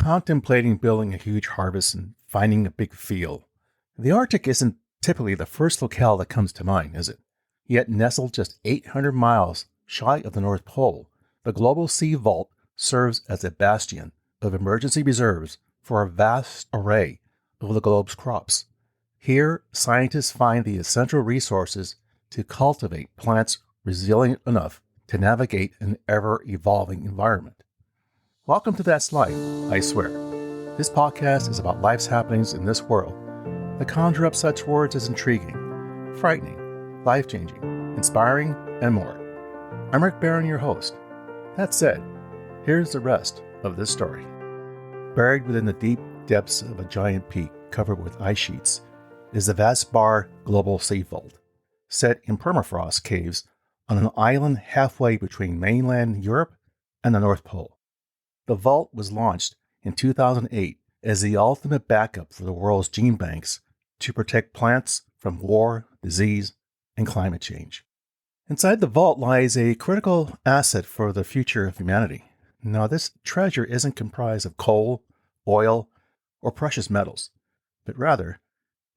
contemplating building a huge harvest and finding a big field, the Arctic isn't typically the first locale that comes to mind, is it? Yet nestled just 800 miles shy of the North Pole, the global sea vault serves as a bastion of emergency reserves for a vast array of the globe's crops. Here, scientists find the essential resources to cultivate plants resilient enough to navigate an ever-evolving environment. Welcome to That's Life, I swear. This podcast is about life's happenings in this world that conjure up such words as intriguing, frightening, life-changing, inspiring, and more. I'm Rick Barron, your host. That said, here's the rest of this story. Buried within the deep depths of a giant peak covered with ice sheets is the Vastbar Global Sea Vault, set in permafrost caves on an island halfway between mainland Europe and the North Pole. The vault was launched in 2008 as the ultimate backup for the world's gene banks to protect plants from war, disease, and climate change. Inside the vault lies a critical asset for the future of humanity. Now, this treasure isn't comprised of coal, oil, or precious metals, but rather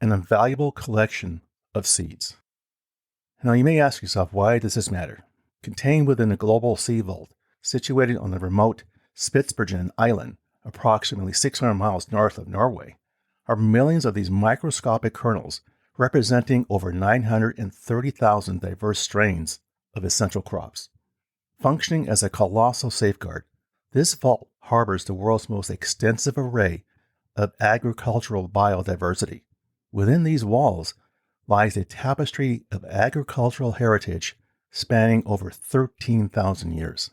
an invaluable collection of seeds. Now, you may ask yourself, why does this matter? Contained within a global sea vault, situated on the remote Spitsbergen Island, approximately 600 miles north of Norway, are millions of these microscopic kernels representing over 930,000 diverse strains of essential crops. Functioning as a colossal safeguard, this vault harbors the world's most extensive array of agricultural biodiversity. Within these walls lies a tapestry of agricultural heritage spanning over 13,000 years.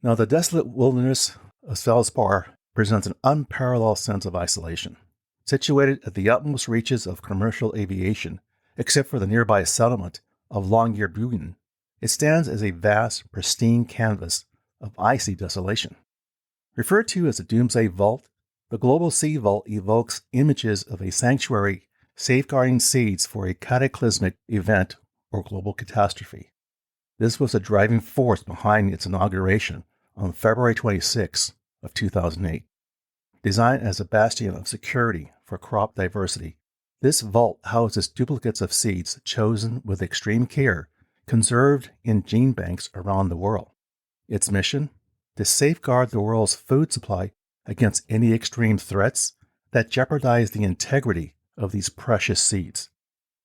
Now, the desolate wilderness of Svalbard presents an unparalleled sense of isolation. Situated at the utmost reaches of commercial aviation, except for the nearby settlement of Longyearbyen, it stands as a vast, pristine canvas of icy desolation. Referred to as a Doomsday Vault, the Global Sea Vault evokes images of a sanctuary safeguarding seeds for a cataclysmic event or global catastrophe. This was the driving force behind its inauguration on February 26 of 2008. Designed as a bastion of security for crop diversity, this vault houses duplicates of seeds chosen with extreme care, conserved in gene banks around the world. Its mission? To safeguard the world's food supply against any extreme threats that jeopardize the integrity of these precious seeds.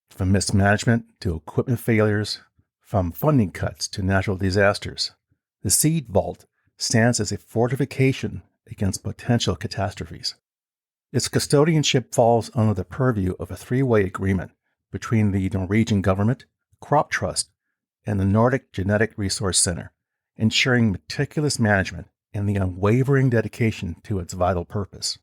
From mismanagement to equipment failures, from funding cuts to natural disasters, the Seed Vault stands as a fortification against potential catastrophes. Its custodianship falls under the purview of a three-way agreement between the Norwegian government, Crop Trust, and the Nordic Genetic Resource Center, ensuring meticulous management and the unwavering dedication to its vital purpose.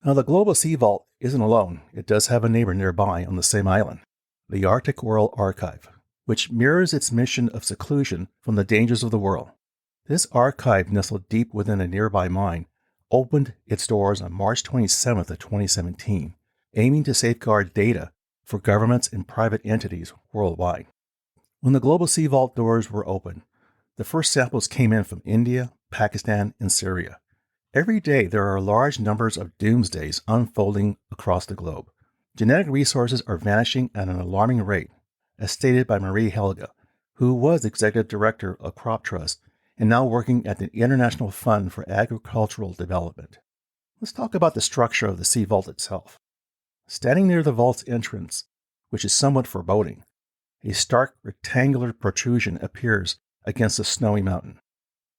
Now, the Global Sea Vault isn't alone. It does have a neighbor nearby on the same island, the Arctic World Archive, which mirrors its mission of seclusion from the dangers of the world. This archive, nestled deep within a nearby mine, opened its doors on March 27th of 2017, aiming to safeguard data for governments and private entities worldwide. When the Global Sea Vault doors were opened, the first samples came in from India, Pakistan, and Syria. Every day, there are large numbers of doomsdays unfolding across the globe. Genetic resources are vanishing at an alarming rate, as stated by Marie Helga, who was executive director of Crop Trust and now working at the International Fund for Agricultural Development. Let's talk about the structure of the Sea Vault itself. Standing near the vault's entrance, which is somewhat foreboding, a stark rectangular protrusion appears against a snowy mountain.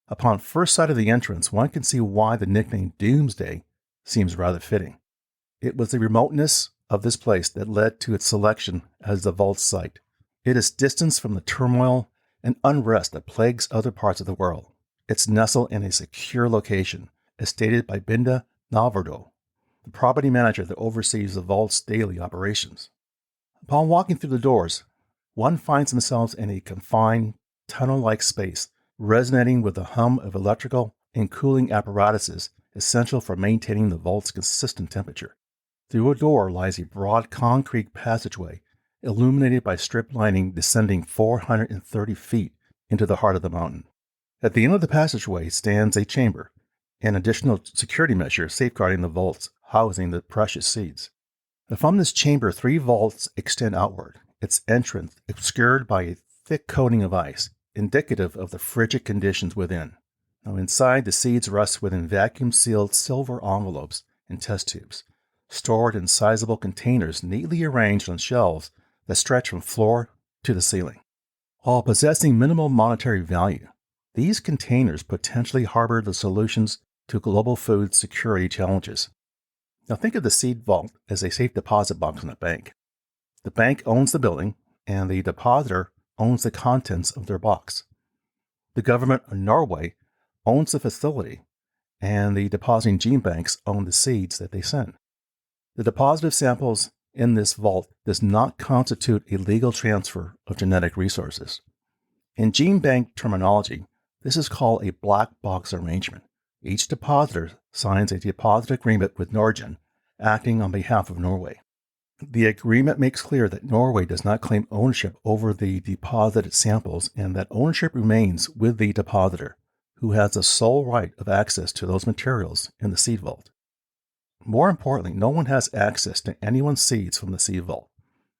Upon first sight of the entrance, one can see why the nickname Doomsday seems rather fitting. It was the remoteness of this place that led to its selection as the vault site. It is distanced from the turmoil and unrest that plagues other parts of the world. It's nestled in a secure location, as stated by Binda Navardo, the property manager that oversees the vault's daily operations. Upon walking through the doors, one finds themselves in a confined, tunnel-like space, resonating with the hum of electrical and cooling apparatuses essential for maintaining the vault's consistent temperature. Through a door lies a broad concrete passageway, illuminated by strip lining descending 430 feet into the heart of the mountain. At the end of the passageway stands a chamber, an additional security measure safeguarding the vaults housing the precious seeds. From this chamber, 3 vaults extend outward, its entrance obscured by a thick coating of ice, indicative of the frigid conditions within. Now, inside, the seeds rest within vacuum-sealed silver envelopes and test tubes, stored in sizable containers neatly arranged on shelves that stretch from floor to the ceiling. While possessing minimal monetary value, these containers potentially harbor the solutions to global food security challenges. Now think of the seed vault as a safe deposit box in a bank. The bank owns the building, and the depositor owns the contents of their box. The government of Norway owns the facility, and the depositing gene banks own the seeds that they send. The deposit of samples in this vault does not constitute a legal transfer of genetic resources. In gene bank terminology, this is called a black box arrangement. Each depositor signs a deposit agreement with Norgen, acting on behalf of Norway. The agreement makes clear that Norway does not claim ownership over the deposited samples and that ownership remains with the depositor, who has the sole right of access to those materials in the seed vault. More importantly, no one has access to anyone's seeds from the seed vault.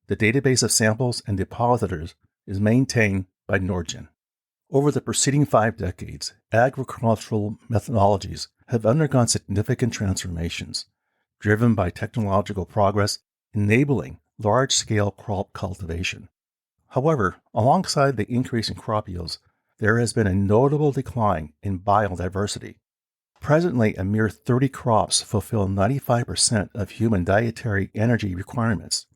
The database of samples and depositors is maintained by Norgen. Over the preceding 5 decades, agricultural methodologies have undergone significant transformations, driven by technological progress enabling large-scale crop cultivation. However, alongside the increase in crop yields, there has been a notable decline in biodiversity. Presently, a mere 30 crops fulfill 95% of human dietary energy requirements.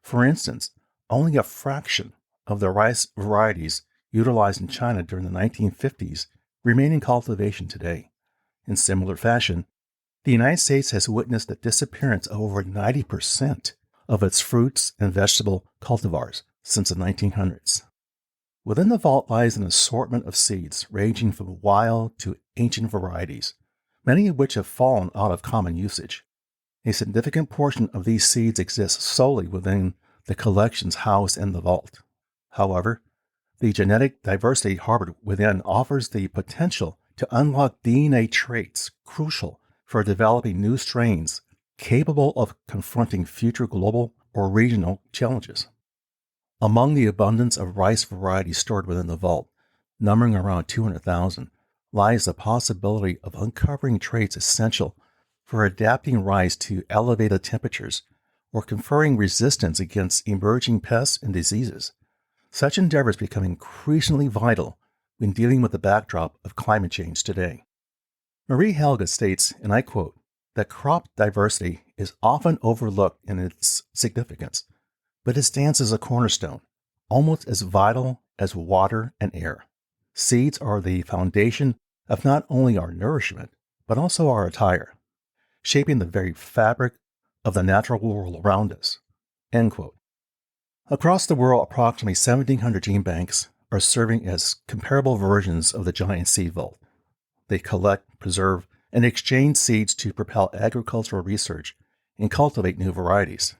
For instance, only a fraction of the rice varieties utilized in China during the 1950s remain in cultivation today. In similar fashion, the United States has witnessed the disappearance of over 90% of its fruits and vegetable cultivars since the 1900s. Within the vault lies an assortment of seeds ranging from wild to ancient varieties, many of which have fallen out of common usage. A significant portion of these seeds exists solely within the collections housed in the vault. However, the genetic diversity harbored within offers the potential to unlock DNA traits crucial for developing new strains capable of confronting future global or regional challenges. Among the abundance of rice varieties stored within the vault, numbering around 200,000, lies the possibility of uncovering traits essential for adapting rice to elevated temperatures or conferring resistance against emerging pests and diseases. Such endeavors become increasingly vital when dealing with the backdrop of climate change today. Marie Helga states, and I quote, that crop diversity is often overlooked in its significance, but it stands as a cornerstone, almost as vital as water and air. Seeds are the foundation of not only our nourishment, but also our attire, shaping the very fabric of the natural world around us. End quote. Across the world, approximately 1,700 gene banks are serving as comparable versions of the giant seed vault. They collect, preserve, and exchange seeds to propel agricultural research and cultivate new varieties.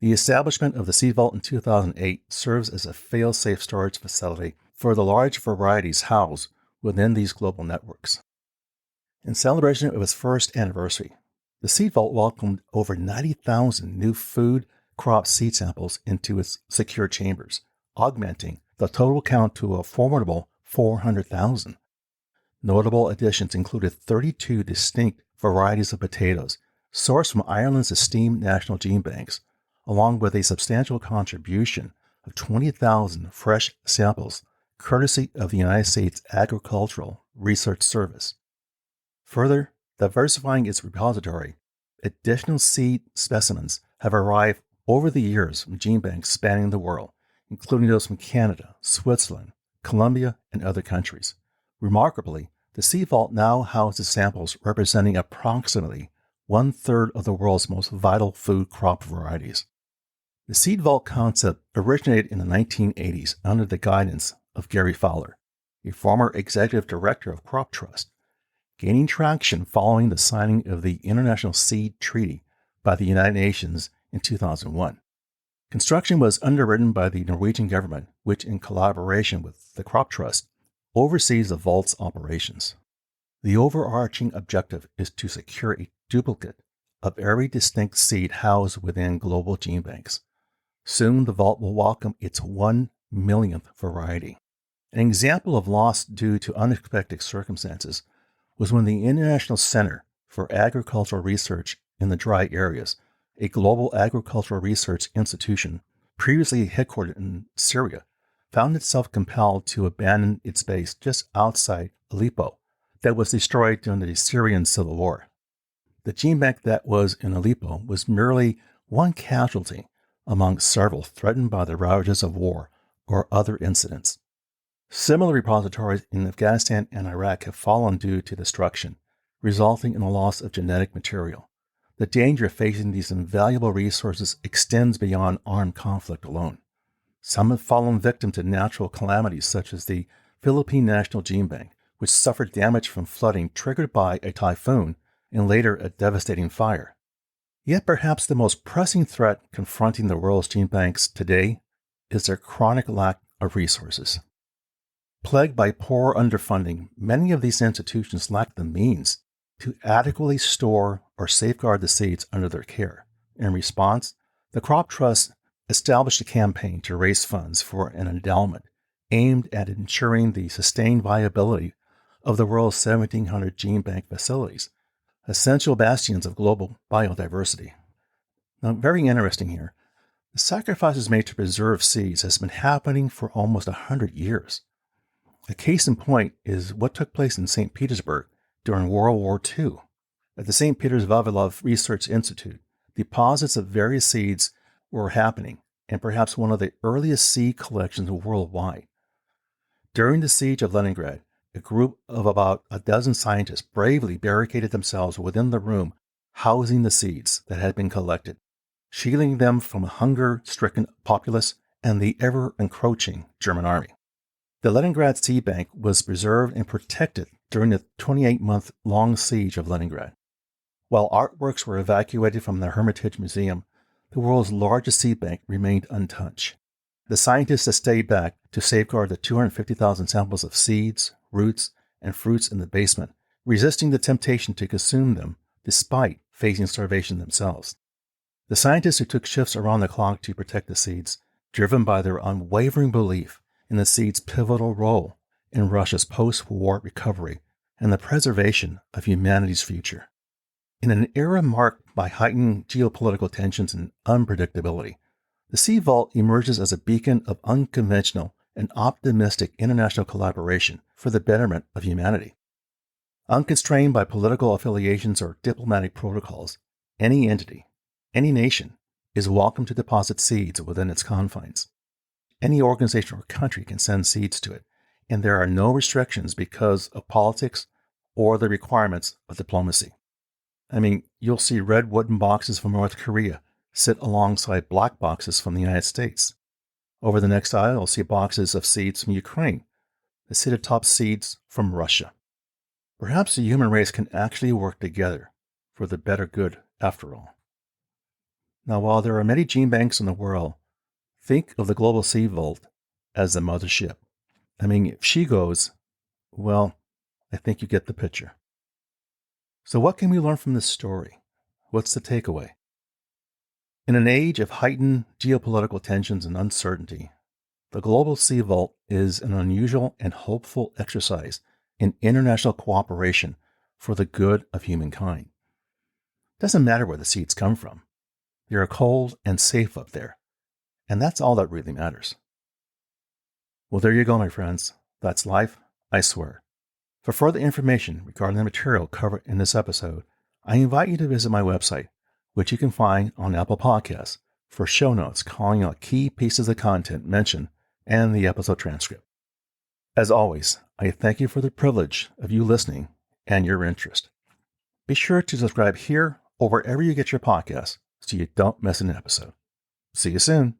The establishment of the seed vault in 2008 serves as a fail-safe storage facility for the large varieties housed within these global networks. In celebration of its first anniversary, the seed vault welcomed over 90,000 new food crop seed samples into its secure chambers, augmenting the total count to a formidable 400,000. Notable additions included 32 distinct varieties of potatoes sourced from Ireland's esteemed national gene banks, along with a substantial contribution of 20,000 fresh samples, courtesy of the United States Agricultural Research Service. Further diversifying its repository, additional seed specimens have arrived over the years from gene banks spanning the world, including those from Canada, Switzerland, Colombia, and other countries. Remarkably, the seed vault now houses samples representing approximately 1/3 of the world's most vital food crop varieties. The seed vault concept originated in the 1980s under the guidance of Gary Fowler, a former executive director of Crop Trust, gaining traction following the signing of the International Seed Treaty by the United Nations in 2001. Construction was underwritten by the Norwegian government, which, in collaboration with the Crop Trust, oversees the vault's operations. The overarching objective is to secure a duplicate of every distinct seed housed within global gene banks. Soon the vault will welcome its 1 millionth variety. An example of loss due to unexpected circumstances was when the International Center for Agricultural Research in the Dry Areas, a global agricultural research institution previously headquartered in Syria, found itself compelled to abandon its base just outside Aleppo that was destroyed during the Syrian civil war. The gene bank that was in Aleppo was merely one casualty among several threatened by the ravages of war or other incidents. Similar repositories in Afghanistan and Iraq have fallen due to destruction, resulting in a loss of genetic material. The danger facing these invaluable resources extends beyond armed conflict alone. Some have fallen victim to natural calamities such as the Philippine National Gene Bank, which suffered damage from flooding triggered by a typhoon and later a devastating fire. Yet perhaps the most pressing threat confronting the world's gene banks today is their chronic lack of resources. Plagued by poor underfunding, many of these institutions lack the means to adequately store or safeguard the seeds under their care. In response, the Crop Trust established a campaign to raise funds for an endowment aimed at ensuring the sustained viability of the world's 1,700 gene bank facilities, essential bastions of global biodiversity. Now, very interesting here, the sacrifices made to preserve seeds has been happening for almost 100 years. A case in point is what took place in St. Petersburg during World War II. At the St. Peter's Vavilov Research Institute, deposits of various seeds were happening, and perhaps one of the earliest seed collections worldwide. During the siege of Leningrad, a group of about a dozen scientists bravely barricaded themselves within the room housing the seeds that had been collected, shielding them from a hunger-stricken populace and the ever-encroaching German army. The Leningrad seed bank was preserved and protected during the 28-month-long siege of Leningrad. While artworks were evacuated from the Hermitage Museum, the world's largest seed bank remained untouched. The scientists that stayed back to safeguard the 250,000 samples of seeds, roots, and fruits in the basement, resisting the temptation to consume them despite facing starvation themselves. The scientists who took shifts around the clock to protect the seeds, driven by their unwavering belief in the seeds' pivotal role in Russia's post-war recovery and the preservation of humanity's future. In an era marked by heightened geopolitical tensions and unpredictability, the Seed Vault emerges as a beacon of unconventional and optimistic international collaboration for the betterment of humanity. Unconstrained by political affiliations or diplomatic protocols, any entity, any nation, is welcome to deposit seeds within its confines. Any organization or country can send seeds to it, and there are no restrictions because of politics or the requirements of diplomacy. I mean, you'll see red wooden boxes from North Korea sit alongside black boxes from the United States. Over the next aisle, you'll see boxes of seeds from Ukraine that sit atop seeds from Russia. Perhaps the human race can actually work together for the better good after all. Now, while there are many gene banks in the world, think of the Global Seed Vault as the mothership. I mean, if she goes, well, I think you get the picture. So what can we learn from this story? What's the takeaway? In an age of heightened geopolitical tensions and uncertainty, the Global Seed Vault is an unusual and hopeful exercise in international cooperation for the good of humankind. It doesn't matter where the seeds come from. They are cold and safe up there, and that's all that really matters. Well, there you go, my friends. That's life, I swear. For further information regarding the material covered in this episode, I invite you to visit my website, which you can find on Apple Podcasts, for show notes calling out key pieces of content mentioned and the episode transcript. As always, I thank you for the privilege of you listening and your interest. Be sure to subscribe here or wherever you get your podcasts so you don't miss an episode. See you soon.